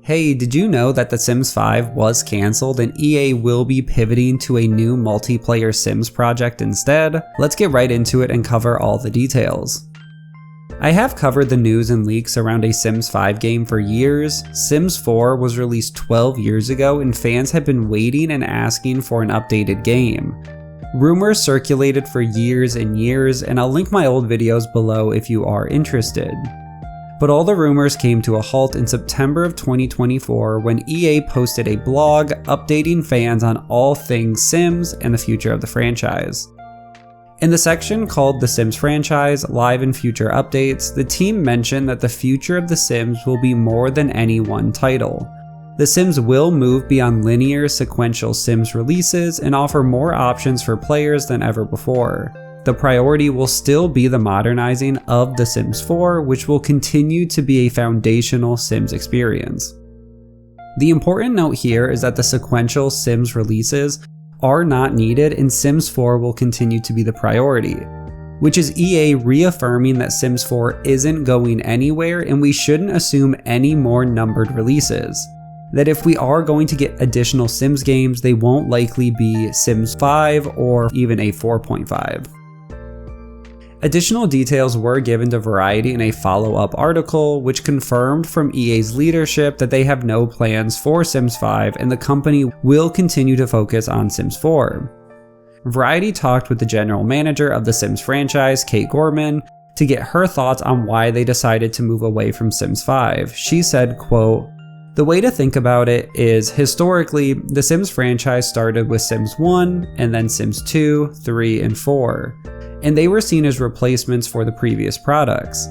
Hey, did you know that The Sims 5 was cancelled and EA will be pivoting to a new multiplayer Sims project instead? Let's get right into it and cover all the details. I have covered the news and leaks around a Sims 5 game for years. Sims 4 was released 12 years ago and fans have been waiting and asking for an updated game. Rumors circulated for years and years, and I'll link my old videos below if you are interested. But all the rumors came to a halt in September of 2024 when EA posted a blog updating fans on all things Sims and the future of the franchise. In the section called The Sims Franchise, Live and Future Updates, the team mentioned that the future of The Sims will be more than any one title. The Sims will move beyond linear, sequential Sims releases and offer more options for players than ever before. The priority will still be the modernizing of The Sims 4, which will continue to be a foundational Sims experience. The important note here is that the sequential Sims releases are not needed and Sims 4 will continue to be the priority, which is EA reaffirming that Sims 4 isn't going anywhere and we shouldn't assume any more numbered releases. That if we are going to get additional Sims games, they won't likely be Sims 5 or even a 4.5. Additional details were given to Variety in a follow-up article, which confirmed from EA's leadership that they have no plans for Sims 5 and the company will continue to focus on Sims 4. Variety talked with the general manager of the Sims franchise, Kate Gorman, to get her thoughts on why they decided to move away from Sims 5. She said, quote, "The way to think about it is, historically, the Sims franchise started with Sims 1 and then Sims 2, 3, and 4. And they were seen as replacements for the previous products.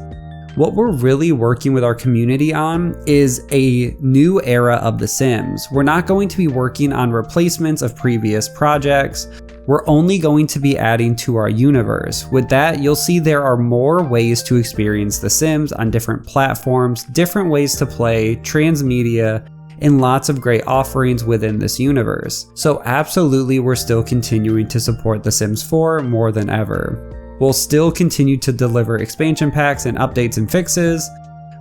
What we're really working with our community on is a new era of The Sims. We're not going to be working on replacements of previous projects. We're only going to be adding to our universe. With that, you'll see there are more ways to experience The Sims on different platforms, different ways to play, transmedia, and lots of great offerings within this universe. So absolutely we're still continuing to support The Sims 4 more than ever. We'll still continue to deliver expansion packs and updates and fixes,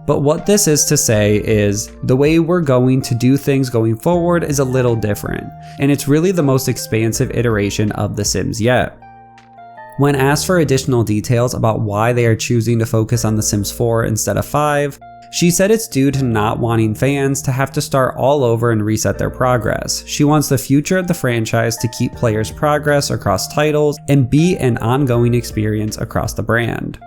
but what this is to say is the way we're going to do things going forward is a little different, and it's really the most expansive iteration of The Sims yet." When asked for additional details about why they are choosing to focus on The Sims 4 instead of 5, she said it's due to not wanting fans to have to start all over and reset their progress. She wants the future of the franchise to keep players' progress across titles and be an ongoing experience across the brand.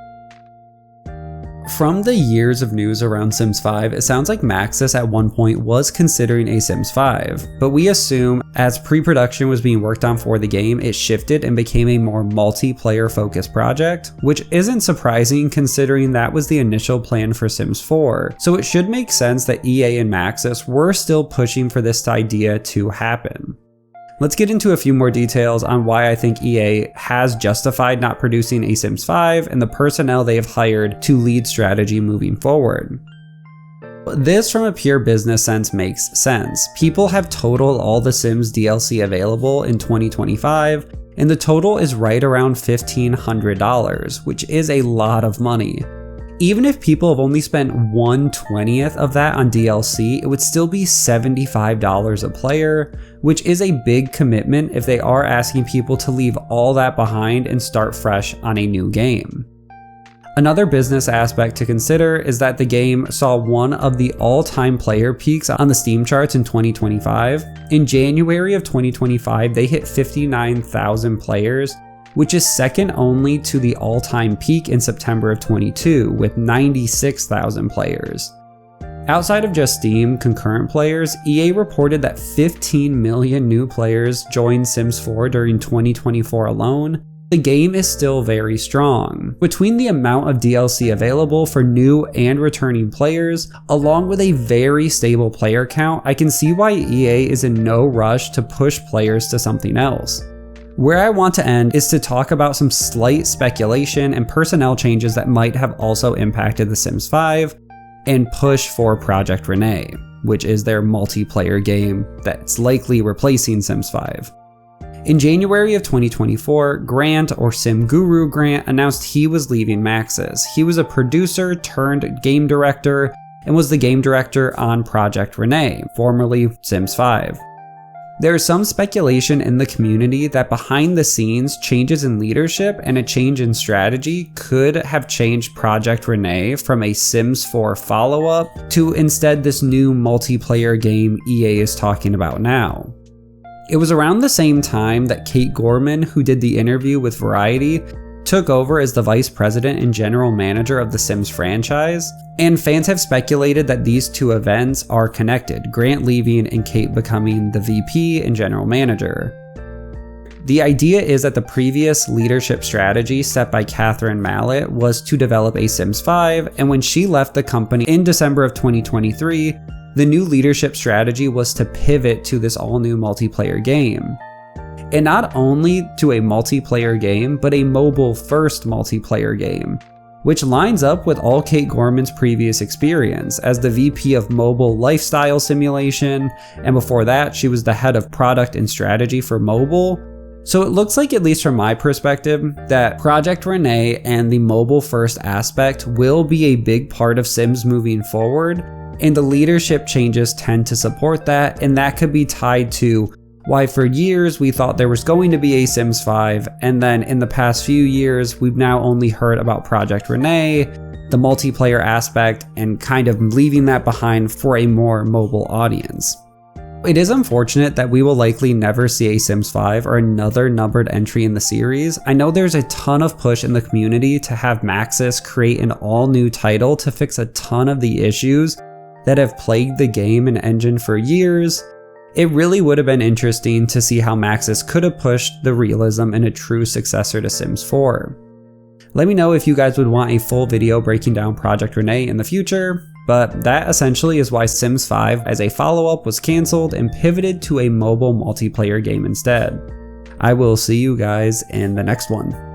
From the years of news around Sims 5, it sounds like Maxis at one point was considering a Sims 5, but we assume as pre-production was being worked on for the game, it shifted and became a more multiplayer focused project, which isn't surprising considering that was the initial plan for Sims 4, so it should make sense that EA and Maxis were still pushing for this idea to happen. Let's get into a few more details on why I think EA has justified not producing a Sims 5 and the personnel they have hired to lead strategy moving forward. This from a pure business sense makes sense. People have totaled all the Sims DLC available in 2025, and the total is right around $1,500, which is a lot of money. Even if people have only spent 1/20th of that on DLC, it would still be $75 a player, which is a big commitment if they are asking people to leave all that behind and start fresh on a new game. Another business aspect to consider is that the game saw one of the all-time player peaks on the Steam charts in 2025. In January of 2025, they hit 59,000 players, which is second only to the all-time peak in September of 22 with 96,000 players. Outside of just Steam concurrent players, EA reported that 15 million new players joined Sims 4 during 2024 alone. The game is still very strong. Between the amount of DLC available for new and returning players, along with a very stable player count, I can see why EA is in no rush to push players to something else. Where I want to end is to talk about some slight speculation and personnel changes that might have also impacted The Sims 5 and push for Project Renee, which is their multiplayer game that's likely replacing Sims 5. In January of 2024, Grant, or Sim Guru Grant, announced he was leaving Maxis. He was a producer turned game director and was the game director on Project Renee, formerly Sims 5. There is some speculation in the community that behind the scenes, changes in leadership and a change in strategy could have changed Project Renee from a Sims 4 follow-up to instead this new multiplayer game EA is talking about now. It was around the same time that Kate Gorman, who did the interview with Variety, took over as the vice president and general manager of the Sims franchise, and fans have speculated that these two events are connected, Grant leaving and Kate becoming the VP and general manager. The idea is that the previous leadership strategy set by Catherine Mallett was to develop a Sims 5, and when she left the company in December of 2023, the new leadership strategy was to pivot to this all-new multiplayer game. And not only to a multiplayer game, but a mobile-first multiplayer game, which lines up with all Kate Gorman's previous experience as the VP of Mobile Lifestyle Simulation, and before that she was the head of product and strategy for mobile. So it looks like, at least from my perspective, that Project Renee and the mobile-first aspect will be a big part of Sims moving forward, and the leadership changes tend to support that, and that could be tied to why for years we thought there was going to be a Sims 5, and then in the past few years we've now only heard about Project Renee, the multiplayer aspect, and kind of leaving that behind for a more mobile audience. It is unfortunate that we will likely never see a Sims 5 or another numbered entry in the series. I know there's a ton of push in the community to have Maxis create an all-new title to fix a ton of the issues that have plagued the game and engine for years. It really would have been interesting to see how Maxis could have pushed the realism in a true successor to Sims 4. Let me know if you guys would want a full video breaking down Project Renee in the future, but that essentially is why Sims 5 as a follow-up was cancelled and pivoted to a mobile multiplayer game instead. I will see you guys in the next one.